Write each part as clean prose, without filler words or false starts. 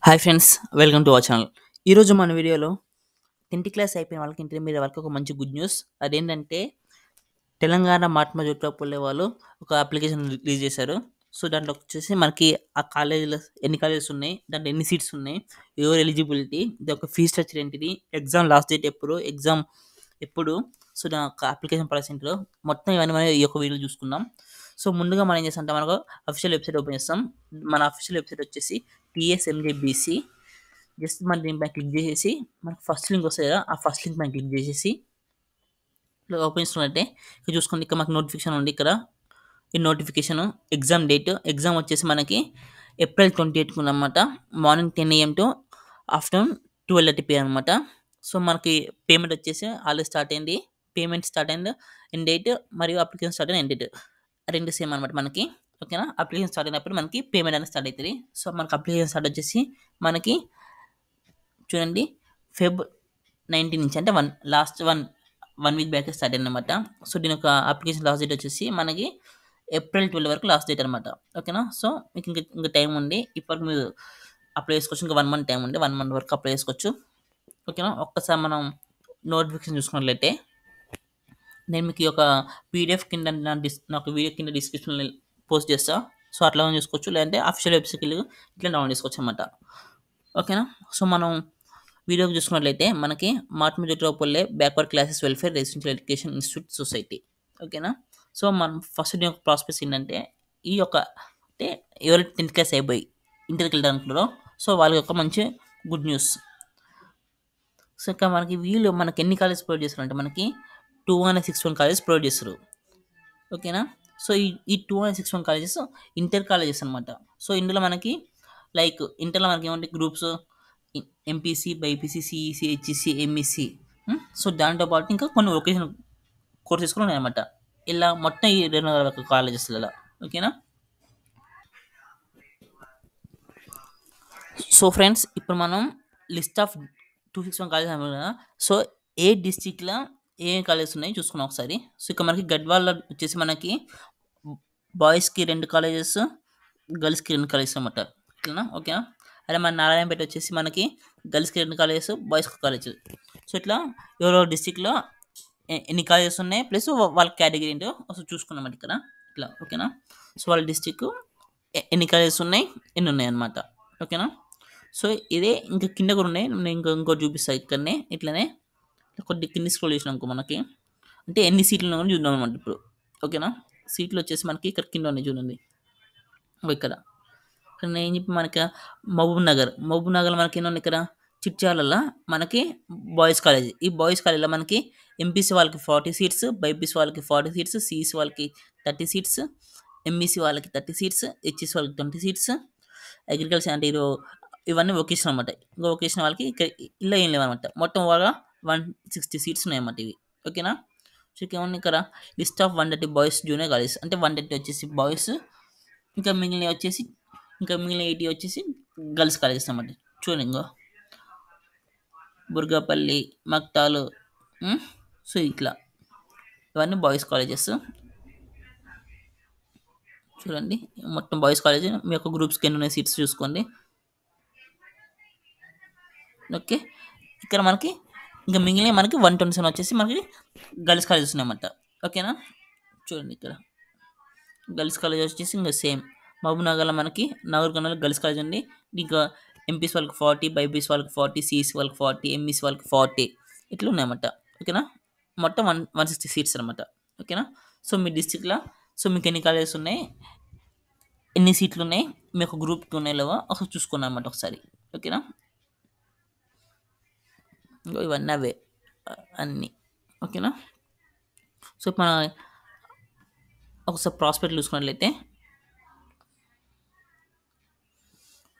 Hi friends, welcome to our channel. ఈరోజు మన వీడియోలో 10th క్లాస్ అయిపోయిన వాళ్ళకి ఇంటర్మీడియట్ వరకు ఒక మంచి గుడ్ న్యూస్. అదేంటంటే తెలంగాణ మహాత్మా జ్యోతిరావు పూలే వాళ్ళు ఒక అప్లికేషన్ రిలీజ్ చేశారు. సో దాంట్లో వచ్చేసి మనకి ఆ కాలేజీలో ఎన్ని కాలేజెస్ ఉన్నాయి, దాంట్లో ఎన్ని సీట్స్ ఉన్నాయి, ఎవరు ఎలిజిబిలిటీ, ఇది ఒక ఫీ స్ట్రక్చర్ ఏంటిది, ఎగ్జామ్ లాస్ట్ డేట్ ఎప్పుడు, ఎగ్జామ్ ఎప్పుడు, సో దాని యొక్క అప్లికేషన్ పర్సెంట్లో మొత్తం ఇవన్నీ మనం ఈ యొక్క వీడియో చూసుకుందాం. సో ముందుగా మనం ఏం చేస్తాం అంటే మనకు అఫీషియల్ వెబ్సైట్ ఓపెన్ చేస్తాం. మన అఫీషియల్ వెబ్సైట్ వచ్చేసి టీఎస్ఎంజేబీసీ. జస్ట్ మనం దీనిపై క్లిక్ చేసేసి మనకు ఫస్ట్ లింక్ వస్తుంది కదా, ఆ ఫస్ట్ లింక్ పైన క్లిక్ చేసేసి ఇలా ఓపెన్ చేస్తున్నట్టే ఇక్కడ చూసుకోండి. ఇక్కడ మనకు నోటిఫికేషన్ ఉంది. ఇక్కడ ఈ నోటిఫికేషన్ ఎగ్జామ్ డేట్, ఎగ్జామ్ వచ్చేసి మనకి ఏప్రిల్ 28 అనమాట. Morning 10 AM to afternoon 12:30 PM అనమాట. సో మనకి పేమెంట్ వచ్చేసి ఆల్రెడీ స్టార్ట్ అయింది. పేమెంట్ స్టార్ట్ అయింది ఎండ్ డేట్ మరియు అప్లికేషన్ స్టార్ట్ అయిన ఎండ్ డేట్ రెండు సేమ్ అనమాట మనకి. ఓకేనా, అప్లికేషన్ స్టార్ట్ అయినప్పుడు మనకి పేమెంట్ అనేది స్టార్ట్ అవుతుంది. సో మనకి అప్లికేషన్ స్టార్ట్ వచ్చేసి మనకి చూడండి ఫెబ్ 19 నుంచి, అంటే last one week back start అయింది అనమాట. సో దీని యొక్క అప్లికేషన్ లాస్ట్ డేట్ వచ్చేసి మనకి ఏప్రిల్ 12 వరకు లాస్ట్ డేట్ అనమాట. ఓకేనా, సో మీకు ఇంకా టైం ఉంది. ఇప్పటికి మీరు అప్లై చేసుకోవచ్చు. ఇంకా 1 month టైం ఉంది. 1 month వరకు అప్లై చేసుకోవచ్చు. ఓకేనా, ఒక్కసారి మనం నోటిఫికేషన్ చూసుకున్నట్లయితే నేను మీకు ఈ యొక్క పీడిఎఫ్ కింద నాకు వీడియో కింద డిస్క్రిప్షన్లో పోస్ట్ చేస్తా. సో అట్లా చూసుకోవచ్చు, లేదంటే అఫీషియల్ వెబ్సైట్కి వెళ్ళి ఇట్లా డౌన్లోడ్ చేసుకోవచ్చు అనమాట. ఓకేనా, సో మనం వీడియోకి చూసుకున్నట్లయితే మనకి Mahatma Jyotirao Phule backward classes welfare residential education institute society. ఓకేనా, సో మనం ఫస్ట్ దీని యొక్క ప్రాస్పెక్ట్స్ ఏంటంటే ఈ యొక్క అంటే ఎవరైతే 10th క్లాస్ అయిపోయి ఇంటర్కి వెళ్ళడానికి సో వాళ్ళ యొక్క మంచి గుడ్ న్యూస్. సో ఇంకా మనకి వీళ్ళు మనకి ఎన్ని కాలేజెస్ ప్రొవైడ్ చేస్తారంటే మనకి 261 కాలేజెస్ ప్రొవైడ్ చేస్తారు. ఓకేనా, సో ఈ 261 కాలేజెస్ ఇంటర్ కాలేజెస్ అనమాట. సో ఇందులో మనకి లైక్ ఇంటర్లో మనకి ఏమంటే groups MPC, BiPC, CEC, HEC, MEC, so దాంతో పాటు ఇంకా కొన్ని వొకేషనల్ కోర్సెస్ కూడా ఉన్నాయన్నమాట. ఇలా మొత్తం ఈ 200 కాలేజెస్లలో. ఓకేనా, సో ఫ్రెండ్స్ ఇప్పుడు మనం లిస్ట్ ఆఫ్ 261 కాలేజెస్ అన్నాం కదా. సో ఏ డిస్టిక్లో ఏ కాలేజెస్ ఉన్నాయి చూసుకున్నాం ఒకసారి. సో ఇక్కడ మనకి గద్వాల్లో వచ్చేసి మనకి బాయ్స్కి 2 కాలేజెస్, గర్ల్స్కి 2 కాలేజెస్ అనమాట. ఇట్లా ఓకేనా. అదే మన నారాయణపేట వచ్చేసి మనకి గర్ల్స్కి 2 కాలేజెస్, బాయ్స్కి కాలేజ్. సో ఇట్లా ఎవరో డిస్టిక్లో ఎన్ని కాలేజెస్ ఉన్నాయి ప్లస్ వాళ్ళ కేటగిరీ ఏంటో అసలు చూసుకున్నాం ఇక్కడ. ఇట్లా ఓకేనా, సో వాళ్ళ డిస్టిక్ ఎన్ని కాలేజెస్ ఉన్నాయి, ఎన్ని ఉన్నాయి అనమాట. ఓకేనా, సో ఇదే ఇంకా కింద కూడా ఉన్నాయి. నేను ఇంకోటి చూపిస్తాను ఇక్కడనే. ఇట్లనే కొద్ది కింద స్క్రోల్ చేసినాం మనకి అంటే ఎన్ని సీట్లు ఉన్నాయో చూద్దాం అనమాట ఇప్పుడు. ఓకేనా, సీట్లు వచ్చేసి మనకి ఇక్కడ కింద ఉన్నాయి చూడండి. ఇక్కడ నేను చెప్పి మనకి మహబూబ్ నగర్ మనకి ఎన్ని ఉన్నాయి ఇక్కడ చిట్యాలలో మనకి బాయ్స్ కాలేజ్. ఈ బాయ్స్ కాలేజ్లో మనకి ఎంపీసీ వాళ్ళకి 40 సీట్స్, బైపీసీ వాళ్ళకి 40 సీట్స్, సిఈసీ వాళ్ళకి 30 సీట్స్, ఎంఈసీ వాళ్ళకి 30 సీట్స్, హెచ్ఈసీ వాళ్ళకి 20 సీట్స్, అగ్రికల్చర్ అంటే ఇవన్నీ వొకేషన్ అనమాట. ఇంకా వొకేషన్ వాళ్ళకి ఇలా ఏం లేవన్నమాట. మొత్తం వాళ్ళ 160 సీట్స్ ఉన్నాయన్నమాట ఇవి. ఓకేనా, సో ఏమన్నా ఇక్కడ list of 130 boys junior colleges, అంటే 130 వచ్చేసి బాయ్స్, ఇంకా మిగిలిన 80 వచ్చేసి గర్ల్స్ కాలేజెస్ అన్నమాట. చూడండి, ఇంకో బుర్గాపల్లి, మక్తాలు, సో ఇట్లా ఇవన్నీ బాయ్స్ కాలేజెస్. చూడండి మొత్తం బాయ్స్ కాలేజ్. మీ యొక్క గ్రూప్స్కి ఎన్ని ఉన్నాయి సీట్స్ చూసుకోండి. ఓకే, ఇక్కడ మనకి ఇంకా మిగిలిన మనకి 127 వచ్చేసి మనకి గర్ల్స్ కాలేజెస్ ఉన్నాయన్నమాట. ఓకేనా, చూడండి ఇక్కడ గర్ల్స్ కాలేజ్ వచ్చేసి ఇంకా సేమ్ మహబూబ్ నగర్లో మనకి నగర్కర్నూలు గర్ల్స్ కాలేజ్ ఉంది. ఇంకా ఎంపీసీ వాళ్ళకి 40, బైపీసీ వాళ్ళకి 40, సిఈసీ వాళ్ళకి 40, ఎంఈసీ వాళ్ళకి 40 ఇట్లా ఉన్నాయన్నమాట. ఓకేనా, మొత్తం 160 సీట్స్ అనమాట. ఓకేనా, సో మీ డిస్టిక్లో సో మీకు ఎన్ని కాలేజెస్ ఉన్నాయి, ఎన్ని సీట్లు ఉన్నాయి, మీ యొక్క గ్రూప్కి ఉన్నాయి లేవో ఒకసారి చూసుకున్నాం అనమాట ఒకసారి. ఓకేనా, ఇవన్నీ అవే అన్నీ. ఓకేనా, సో మన ఒకసారి ప్రాస్పెక్ట్ చూసుకున్నట్లయితే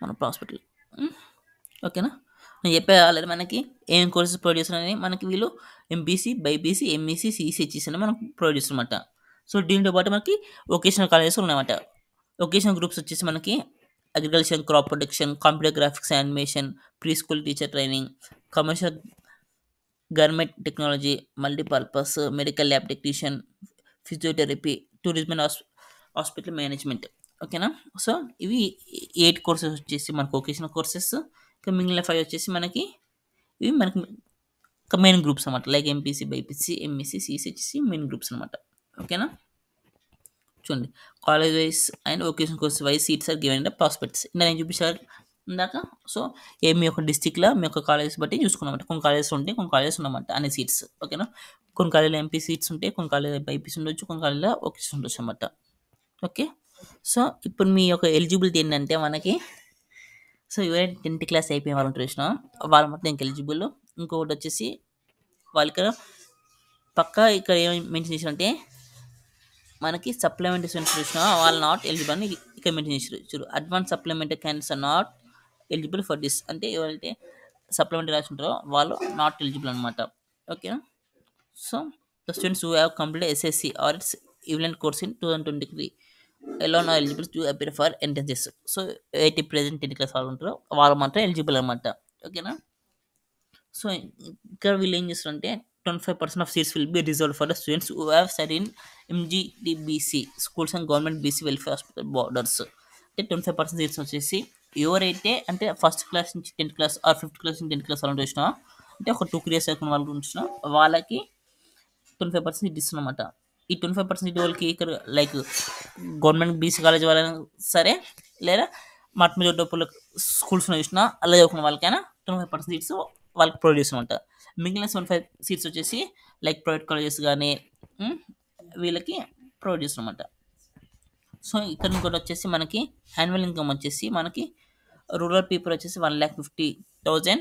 మన ప్రాస్పెక్ట్. ఓకేనా, నేను చెప్పే ఆల్రెడీ మనకి ఏం కోర్సెస్ ప్రొవైడ్ చేస్తున్నారని మనకి వీళ్ళు MPC, BiPC, MEC, CEC, HEC అని మనకు ప్రొవైడ్ చేస్తారన్నమాట. సో దీంతో పాటు మనకి వొకేషనల్ కాలేజెస్ ఉన్నాయన్నమాట. వొకేషనల్ గ్రూప్స్ వచ్చేసి మనకి agriculture, crop protection, computer graphics, animation, pre school teacher training, commercial government technology, multipurpose, medical lab technician, physiotherapy, tourism and hospital management. ఓకేనా. సో ఇవి 8 కోర్సెస్ వచ్చేసి మనకు వొకేషనల్ కోర్సెస్. ఇంకా మిగిలిన 5 వచ్చేసి మనకి ఇవి మనకి మెయిన్ గ్రూప్స్ అనమాట. Like MPC, BiPC, MSC, CSC వచ్చేసి మెయిన్ గ్రూప్స్ అనమాట. ఓకేనా. చూడండి, college wise and vocational course wise seats are given in the prospects. నేను చూపించాను ఇందాక. సో మీ యొక్క డిస్టిక్లో మీ యొక్క కాలేజెస్ బట్టి చూసుకున్నామంట. కొన్ని కాలేజెస్ ఉంటాయి, కొన్ని కాలేజెస్ ఉన్నామంట అన్ని సీట్స్. ఓకేనా. కొన్ని కాలేజీలో ఎంపీ సీట్స్ ఉంటాయి, కొన్ని కాలేజీలో బైపీసీ ఉండొచ్చు, కొన్ని కాలేజీలో వొకేషనల్ ఉండొచ్చు అనమాట. ఓకే. సో ఇప్పుడు మీ యొక్క ఎలిజిబిలిటీ ఏంటంటే మనకి, సో ఎవరైతే 10th క్లాస్ అయిపోయిన వాళ్ళు ఉంటారు చూసినా వాళ్ళు మొత్తం ఇంకా ఎలిజిబుల్. ఇంకొకటి వచ్చేసి వాళ్ళకి పక్కా ఇక్కడ ఏం మెన్షన్ చేశారంటే మనకి సప్లిమెంటరీ స్టూడెంట్స్ చూసినా వాళ్ళు నాట్ ఎలిజిబుల్ అని ఇక్కడ మెన్షన్ చేశారు. చూడు, advance supplementary candidates are not eligible for this. అంటే ఎవరైతే సప్లిమెంటరీ రాసి ఉంటారో వాళ్ళు నాట్ ఎలిజిబుల్ అనమాట. ఓకేనా. So the students who have complete SSC or it's event course in 2023 alone are eligible to appear for entrances. So 80 present 10th class వాళ్ళు ఉంటారో వాళ్ళు మాత్రం ఎలిజిబుల్ అనమాట. ఓకేనా. సో ఇక్కడ వీళ్ళు ఏం చేస్తారంటే 25% of seats will be reserved for the students who have study in MGDBC schools and government BC welfare hospital boarders. అంటే 25% సీట్స్ వచ్చేసి ఎవరైతే అంటే ఫస్ట్ క్లాస్ నుంచి 10th class are 5th class నుంచి 10th క్లాస్ వాళ్ళు చూసినా అంటే ఒక 2 ఇయర్స్ అయిపోయిన వాళ్ళు చూసినా వాళ్ళకి 25% సీట్ ఇస్తున్నమాట. ఈ 25% సీట్ వాళ్ళకి ఇక్కడ లైక్ గవర్నమెంట్ బీసీ కాలేజ్ వాళ్ళైనా సరే, లేదా మట్మ జోడ్డప్పుల స్కూల్స్లో చూసినా అలా చదువుకున్న వాళ్ళకైనా 25% సీట్స్ వాళ్ళకి ప్రొవైడ్ చేస్తామంట. మిగిలిన 75 సీట్స్ వచ్చేసి లైక్ ప్రైవేట్ కాలేజెస్ కానీ వీళ్ళకి ప్రొవైడ్ చేస్తామన్నమాట. సో ఇక్కడ ఇంకోటి వచ్చేసి మనకి యాన్యువల్ ఇన్కమ్ వచ్చేసి మనకి రూరల్ పీపుల్ వచ్చేసి 1,50,000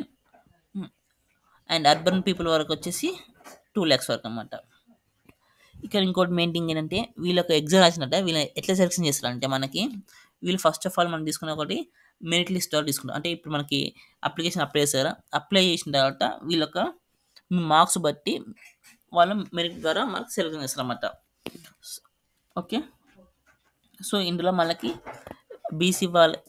అండ్ అర్బన్ పీపుల్ వరకు వచ్చేసి 2 lakhs వరకు అనమాట. ఇక్కడ ఇంకోటి మెయిన్ థింగ్ ఏంటంటే వీళ్ళకి ఎగ్జామ్ రాసినట్ట వీళ్ళని ఎట్లా సెలెక్షన్ చేస్తారంటే మనకి వీళ్ళు ఫస్ట్ ఆఫ్ ఆల్ మనం తీసుకునే ఒకటి మెరిట్ లిస్ట్ తీసుకుంటాం. అంటే ఇప్పుడు మనకి అప్లికేషన్ అప్లై చేస్తారా, అప్లై చేసిన తర్వాత వీళ్ళొక మార్క్స్ బట్టి వాళ్ళు మెరిట్ ద్వారా మనకి సెలెక్షన్ చేస్తారు అన్నమాట. ఓకే. సో ఇందులో మనకి బీసీ వాళ్ళకి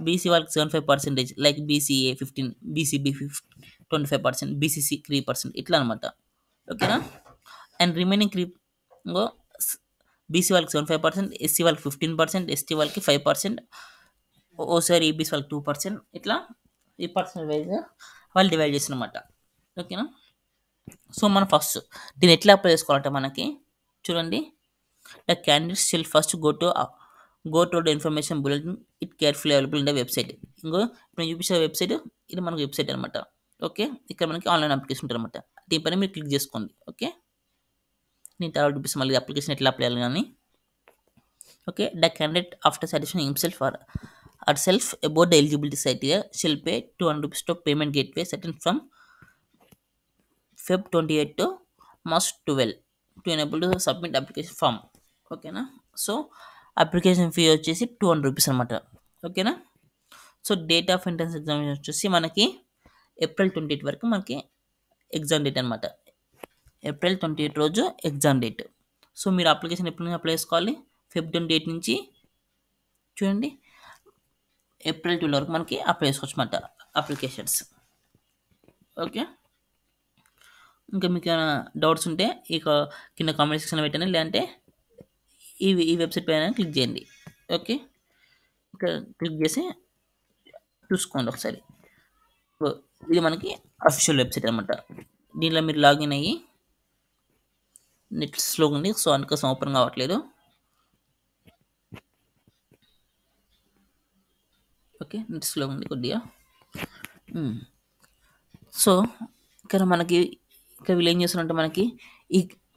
75%, లైక్ బీసీఏ 15, బీసీబీ 25%, బీసీసీ 3%, ఇట్లా అనమాట. ఓకేనా. అండ్ రిమైనింగ్ బీసీ వాళ్ళకి 75%, ఎస్సీ వాళ్ళకి 15%, ఎస్టీ వాళ్ళకి 5%, ఓసారి ఈబీసీ వాళ్ళకి 2%, ఇట్లా ఈ పర్సెంట్ వైజ్గా వాళ్ళు డివైడ్ చేసినమాట. ఓకేనా. సో మనం ఫస్ట్ దీన్ని ఎట్లా అప్లై చేసుకోవాలంటే మనకి చూడండి, the candidates షిల్ first go to the information bulletin it carefully available in the website. ఇంకో ఇప్పుడు చూపించే వెబ్సైట్ ఇది మనకు వెబ్సైట్ అనమాట. ఓకే. ఇక్కడ మనకి ఆన్లైన్ అప్లికేషన్ ఉంటుంది అనమాట. దీనిపైన మీరు క్లిక్ చేసుకోండి. ఓకే. నేను తర్వాత చూపిస్తాను మళ్ళీ అప్లికేషన్ ఎట్లా అప్లై చేయాలి కానీ. Okay. The candidate after satisfying himself are herself about the eligibility criteria shall pay 200 rupees to payment gateway settled from Feb 28 to March 12 to enable to submit application form. ఓకేనా. So application fee వచ్చేసి 200 rupees అనమాట. ఓకేనా. So date of entrance examination వచ్చేసి మనకి April 28 వరకు మనకి exam date అనమాట. April 28 రోజు ఎగ్జామ్ డేట్. సో మీరు అప్లికేషన్ ఎప్పటి నుంచి అప్లై చేసుకోవాలి, Feb 28 నుంచి చూడండి April 12 వరకు మనకి అప్లై చేసుకోవచ్చు అన్నమాట అప్లికేషన్స్. ఓకే. ఇంకా మీకు ఏమైనా డౌట్స్ ఉంటే ఇక కింద కామెంట్ సెక్షన్లో పెట్టండి, లేదంటే ఈ వెబ్సైట్ పైన క్లిక్ చేయండి. ఓకే. ఇక్కడ క్లిక్ చేసి చూసుకోండి ఒకసారి. ఇది మనకి అఫీషియల్ వెబ్సైట్ అనమాట. దీనిలో మీరు లాగిన్ అయ్యి నెట్ స్లో ఉంది, సో అందుకోసం ఓపెన్ కావట్లేదు. ఓకే. నెట్ స్లో ఉంది కొద్దిగా. సో ఇక్కడ మనకి వీళ్ళు ఏం చేస్తారంటే మనకి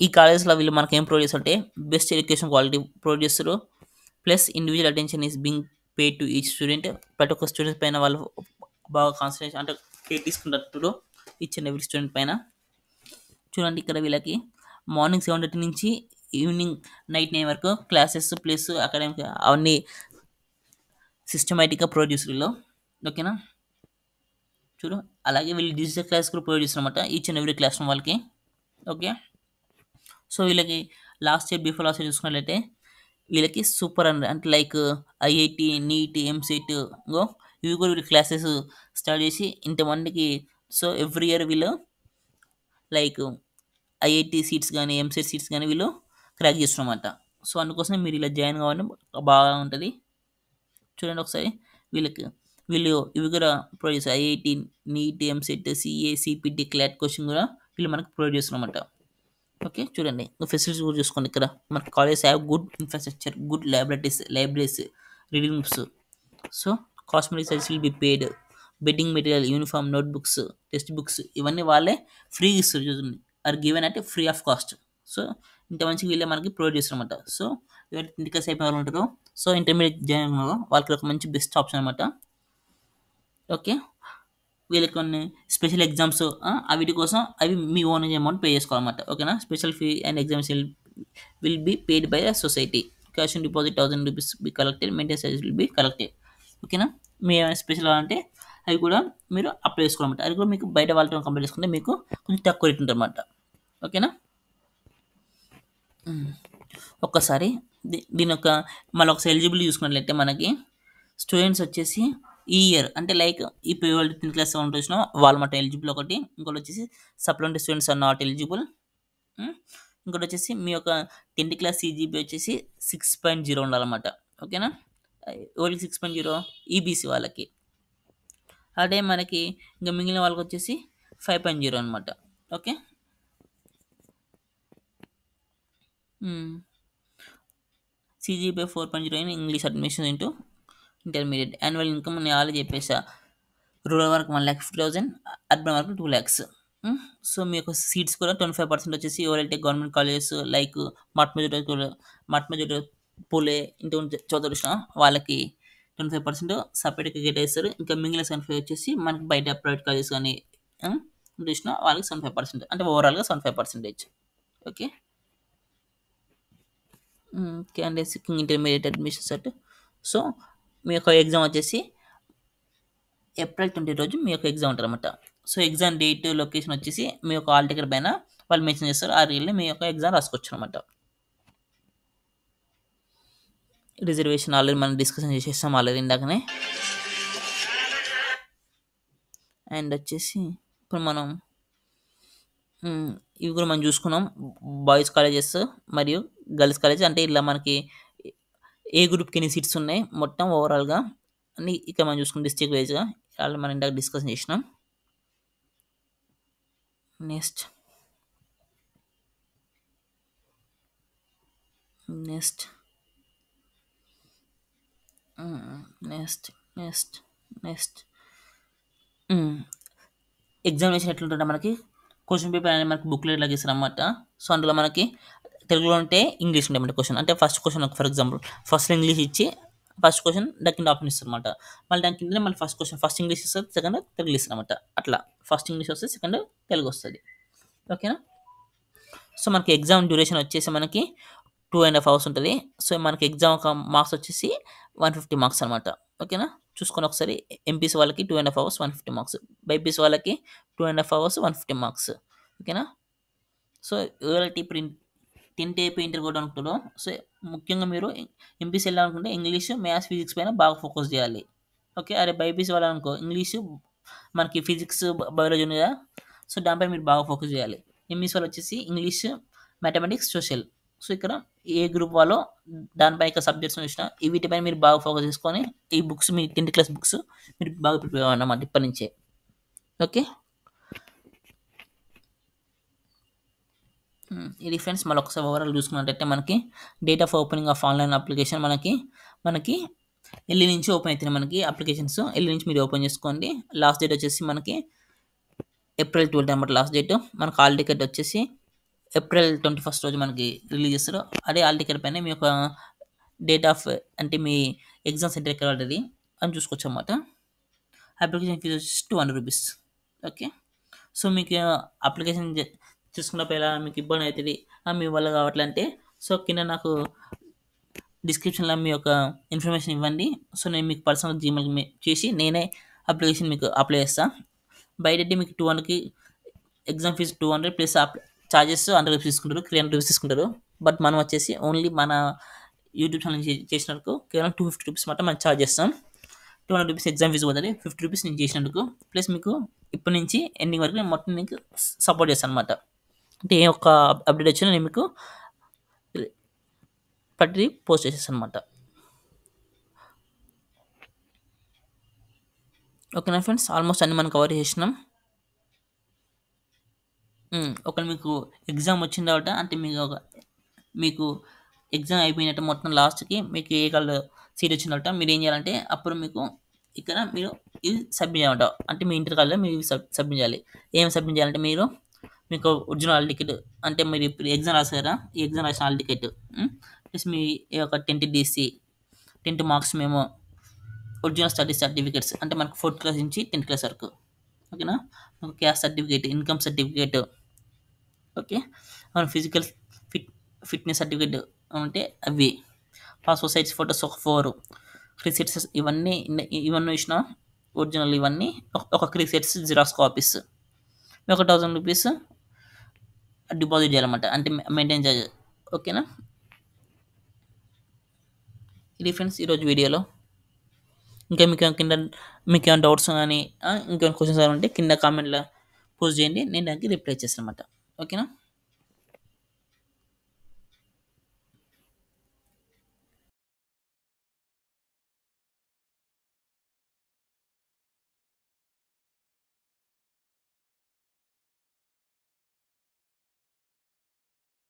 ఈ కాలేజ్లో వీళ్ళు మనకి ఏం ప్రొవైడ్ చేస్తారంటే బెస్ట్ ఎడ్యుకేషన్ క్వాలిటీ ప్రొవైడ్ చేస్తారు. Plus individual attention is being pay to each student. ప్రతి ఒక్క స్టూడెంట్ పైన వాళ్ళు బాగా కాన్సన్ట్రేషన్ అంటే కేర్ తీసుకుంటారు ఈచ్ అండ్ ఎవ్రీ స్టూడెంట్ పైన. చూడండి ఇక్కడ వీళ్ళకి మార్నింగ్ 7:30 నుంచి ఈవినింగ్ నైట్ 9 వరకు క్లాసెస్ ప్లస్ అకాడమిక్ అవన్నీ సిస్టమేటిక్గా ప్రొవైడ్ చేస్తారు వీళ్ళు. ఓకేనా. చూడు, అలాగే వీళ్ళు డిజిటల్ క్లాస్ కూడా ప్రొవైడ్ చేస్తారన్నమాట each and every class room వాళ్ళకి. ఓకే. సో వీళ్ళకి last year before last year చూసుకున్నట్లయితే వీళ్ళకి సూపర్ అంటే లైక్ ఐఐటి, నీట్, ఎంసెట్ ఇవి కూడా వీళ్ళు క్లాసెస్ స్టార్ట్ చేసి ఇంతమందికి. సో ఎవ్రీ ఇయర్ వీళ్ళు లైక్ ఐఐటి సీట్స్ కానీ ఎంసెట్ సీట్స్ కానీ వీళ్ళు క్రాక్ చేస్తున్నమాట. సో అందుకోసం మీరు ఇలా జాయిన్ కావడం బాగా ఉంటుంది. చూడండి ఒకసారి. వీళ్ళకి వీళ్ళు ఇవి కూడా ప్రొవైడ్ చేస్తారు. IIT, NEET, EAMCET, CA, CPT, CLAT coaching కూడా వీళ్ళు మనకు ప్రొవైడ్ చేస్తున్నమాట. ఓకే, చూడండి ఫెసిలిటీస్ కూడా చూసుకోండి. ఇక్కడ మన college have good infrastructure, good libraries, reading books. So cosmetic service will be paid. Bedding material, uniform, notebooks, textbooks ఇవన్నీ వాళ్ళే ఫ్రీ ఇస్తారు. చూడండి, ఆర్ గివెన్ అంటే ఫ్రీ ఆఫ్ కాస్ట్. సో ఇంత మంచిగా వీళ్ళే మనకి ప్రొవైడ్ చేస్తారన్నమాట. సో ఎవరైతే ఇంటికి అయిపోయిన వాళ్ళు ఉంటారో, సో ఇంటర్మీడియట్ జాయిన్ ఉన్నారో వాళ్ళకి ఒక మంచి బెస్ట్ ఆప్షన్ అనమాట. ఓకే, వీళ్ళకి కొన్ని స్పెషల్ ఎగ్జామ్స్ వీటి కోసం అవి మీ ఓన్ అమౌంట్ పే చేసుకోవాలన్నమాట. ఓకేనా. Special fee and exams will be paid by the society. Cash on deposit 1000 rupees B collected, maintenance charges will be collected. ఓకేనా. మీ ఏమైనా స్పెషల్ అంటే అవి కూడా మీరు అప్లై చేసుకోవాలన్నమాట. అది కూడా మీకు బయట వాళ్ళతో కంపేర్ చేసుకుంటే మీకు కొంచెం తక్కువ రేట్ ఉంటుంది అన్నమాట. ఓకేనా. ఒక్కసారి దీని యొక్క మళ్ళీ ఒకసారి ఎలిజిబిలిటీ చూసుకున్నట్లయితే మనకి స్టూడెంట్స్ వచ్చేసి ఈ ఇయర్ అంటే లైక్ ఇప్పుడు వాళ్ళు 10th క్లాస్ సెవెంత్ వచ్చినా వాళ్ళు మాట ఎలిజిబుల్ ఒకటి. ఇంకోటి వచ్చేసి supplementary students are not eligible. ఇంకోటి వచ్చేసి మీ యొక్క 10th క్లాస్ సిజిపి వచ్చేసి 6.0 ఉండాలన్నమాట. ఓకేనా. ఓన్లీ 6.0 ఈబీసీ వాళ్ళకి. అదే మనకి ఇంకా మిగిలిన వాళ్ళకి వచ్చేసి 5.0 అనమాట. Okay. CGP 4.0 in English admission into intermediate. Annual income నేను ఆల్రెడీ చెప్పేసా. రూరల్ వరకు 1,50,000, అర్బన్ వరకు 2 lakhs. సో మీ యొక్క సీట్స్ కూడా 25% వచ్చేసి ఎవరైతే గవర్నమెంట్ కాలేజెస్ లైక్ మట్మజోట పూలే ఇంటూ చదువుతున్నా వాళ్ళకి 25% సపరేట్గా కేటాయిస్తారు. ఇంకా మిగిలిన 75 వచ్చేసి మనకి బయట ప్రైవేట్ కాలేజెస్ కానీ చూసిన వాళ్ళకి 75%, అంటే ఓవరాల్గా 75%. Okay. Candidate సిక్కింగ్ intermediate admission set. So మీ యొక్క ఎగ్జామ్ వచ్చేసి ఏప్రిల్ 20 రోజు మీ యొక్క ఎగ్జామ్ ఉంటుంది అనమాట. సో ఎగ్జామ్ డేట్, లొకేషన్ వచ్చేసి మీ యొక్క హాల్ టికెట్ పైన వాళ్ళు మెన్షన్ చేస్తారు. ఆ రీల్ని మీ యొక్క ఎగ్జామ్ రాసుకోవచ్చు అనమాట. రిజర్వేషన్ ఆల్రెడీ మనం డిస్కషన్ చేసేస్తాం ఆల్రెడీ ఇందాకనే. అండ్ వచ్చేసి ఇప్పుడు మనం ఇవి కూడా మనం చూసుకున్నాం. బాయ్స్ కాలేజెస్ మరియు గర్ల్స్ కాలేజ్ అంటే ఇలా మనకి ఏ గ్రూప్కి ఎన్ని సీట్స్ ఉన్నాయి మొత్తం ఓవరాల్గా అన్ని ఇక్కడ మనం చూసుకున్నాం డిస్ట్రిక్ట్ వైజ్గా. ఆల్రెడీ మనం ఇందాక డిస్కషన్ చేసినాం. Next next next next next examination ఎట్లుంటుంటే మనకి క్వశ్చన్ పేపర్ అనేది మనకి బుక్లెట్ లాగా ఇస్తారు అన్నమాట. సో అందులో మనకి తెలుగులో ఉంటే ఇంగ్లీష్ ఉంటాయి అన్నమాట క్వశ్చన్. అంటే first question for example first English ఇచ్చి ఫస్ట్ క్వశ్చన్ దాని కింద ఆప్షన్ ఇస్తారు అనమాట. మళ్ళీ దాని కింద మళ్ళీ ఫస్ట్ క్వశ్చన్ ఫస్ట్ ఇంగ్లీష్ ఇస్తుంది, సెకండ్ తెలుగు ఇస్తారు అనమాట. అట్లా ఫస్ట్ ఇంగ్లీష్ వస్తుంది, సెకండ్ తెలుగు వస్తుంది. ఓకేనా. సో మనకి ఎగ్జామ్ డ్యూరేషన్ వచ్చేసి మనకి 2.5 hours ఉంటుంది. సో మనకి ఎగ్జామ్ ఒక మార్క్స్ వచ్చేసి 150 marks అనమాట. ఓకేనా. చూసుకొని ఒకసారి ఎంపీసీ వాళ్ళకి 2.5 hours 150 marks, బైపీసీ వాళ్ళకి 2.5 hours 150 marks. ఓకేనా. సో ఎవరైతే ఇప్పుడు 10th అయిపోయి ఇంటర్ కూడా అనుకుంటారో, సో ముఖ్యంగా మీరు ఎంపీసీ వెళ్ళాలనుకుంటే ఇంగ్లీష్, మ్యాథ్స్, ఫిజిక్స్ పైన బాగా ఫోకస్ చేయాలి. ఓకే. అరే బైపీసీ వాళ్ళనుకో ఇంగ్లీషు మనకి ఫిజిక్స్, బయాలజీ ఉంది కదా, సో దానిపై మీరు బాగా ఫోకస్ చేయాలి. ఎంఈసీ వాళ్ళు వచ్చేసి ఇంగ్లీష్, మ్యాథమెటిక్స్, సోషల్. సో ఇక్కడ ఏ గ్రూప్ వాళ్ళు దానిపై ఇక సబ్జెక్ట్స్ చూసిన వీటిపైన మీరు బాగా ఫోకస్ చేసుకొని ఈ బుక్స్ మీ 10th క్లాస్ బుక్స్ మీరు బాగా ప్రిపేర్ అవ్వన్నమాట ఇప్పటి నుంచే. ఓకే. ఇది ఫ్రెండ్స్ మళ్ళీ ఒకసారి ఓవరాల్ చూసుకున్నట్టయితే మనకి date of opening of online application మనకి ఎల్లి నుంచి ఓపెన్ అవుతున్నాయి మనకి అప్లికేషన్స్. ఎల్లి నుంచి మీరు ఓపెన్ చేసుకోండి. లాస్ట్ డేట్ వచ్చేసి మనకి ఏప్రిల్ 12 అనమాట లాస్ట్ డేట్. మనకి హాల్ టికెట్ వచ్చేసి ఏప్రిల్ 21 రోజు మనకి రిలీజ్ చేస్తారు. అదే హాల్ టికెట్ పైన మీ యొక్క డేట్ ఆఫ్ అంటే మీ ఎగ్జామ్ సెంటర్ ఎక్కడ పడుతుంది అని చూసుకోవచ్చు అనమాట. అప్లికేషన్ ఫీజు వచ్చేసి 200 రూపీస్. ఓకే. సో మీకు అప్లికేషన్ చూసుకున్నప్పుడు ఎలా మీకు ఇబ్బంది అవుతుంది మీ వల్ల కావట్లంటే సో కింద నాకు డిస్క్రిప్షన్లో మీ యొక్క ఇన్ఫర్మేషన్ ఇవ్వండి. సో నేను మీకు పర్సనల్ జీమెయిల్ చేసి నేనే అప్లికేషన్ మీకు అప్లై చేస్తాను. బయట మీకు 200కి exam fee 200 plus charges 100 rupees తీసుకుంటారు, 300 రూపీస్ తీసుకుంటారు. బట్ మనం వచ్చేసి ఓన్లీ మన యూట్యూబ్ ఛానల్ చేసినందుకు కేవలం 250 రూపీస్ మాత్రం మనం ఛార్జ్ చేస్తాం. 200 రూపీస్ ఎగ్జామ్ ఫీజు పోతుంది, 50 రూపీస్ నేను చేసినందుకు. ప్లస్ మీకు ఇప్పటి నుంచి ఎండింగ్ వరకు నేను మొత్తం మీకు సపోర్ట్ చేస్తాను అనమాట. అంటే ఏ ఒక్క అప్డేట్ వచ్చినా నేను మీకు ప్రతి పోస్ట్ చేసేస్తాను అనమాట. ఓకేనా ఫ్రెండ్స్, ఆల్మోస్ట్ అన్ని మనం కవర్ చేసినాం. ఒకవేళ మీకు ఎగ్జామ్ వచ్చిన తర్వాత అంటే మీకు ఎగ్జామ్ అయిపోయినట్టు మొత్తం లాస్ట్కి మీకు ఏ కలర్ సీట్ వచ్చిన తర్వాత మీరు ఏం చేయాలంటే అప్పుడు మీకు ఇక్కడ మీరు ఇది సబ్మిట్ చేయాలంట. అంటే మీ ఇంటర్ కాలేజ్లో మీరు సబ్మిట్ చేయాలి. ఏం సబ్మిట్ చేయాలంటే మీకు ఒరిజినల్ హాల్ టికెట్, అంటే మీరు ఇప్పుడు ఎగ్జామ్ రాసారా, ఈ ఎగ్జామ్ రాసిన హాల్ టికెట్ ప్లస్ మీ యొక్క 10th DC 10th మార్క్స్ మేము ఒరిజినల్ స్టడీ సర్టిఫికేట్స్, అంటే మనకు 4th క్లాస్ నుంచి 10th క్లాస్ వరకు. ఓకేనా, మనకు caste certificate, income certificate, okay, మన ఫిజికల్ ఫిట్నెస్ సర్టిఫికేట్ ఉంటే అవి, పాస్పోర్ట్ సైజ్ ఫోటోస్ ఒక 4 క్రిసెట్స్, ఇవన్నీ ఇచ్చిన ఒరిజినల్, ఇవన్నీ ఒక క్రిసెట్స్ జిరాక్స్ కాపీస్, ఒక 1000 రూపీస్ డిపాజిట్ చేయాలన్నమాట, అంటే మెయింటైన్ చార్జ్. ఓకేనా, ఇది ఫ్రెండ్స్ ఈరోజు వీడియోలో. ఇంకా మీకు ఏమైనా డౌట్స్ కానీ ఇంకేమైనా క్వశ్చన్స్ ఉంటే కింద కామెంట్లో పోస్ట్ చేయండి, నేను దానికి రిప్లై చేస్తాను అనమాట. ఓకేనా.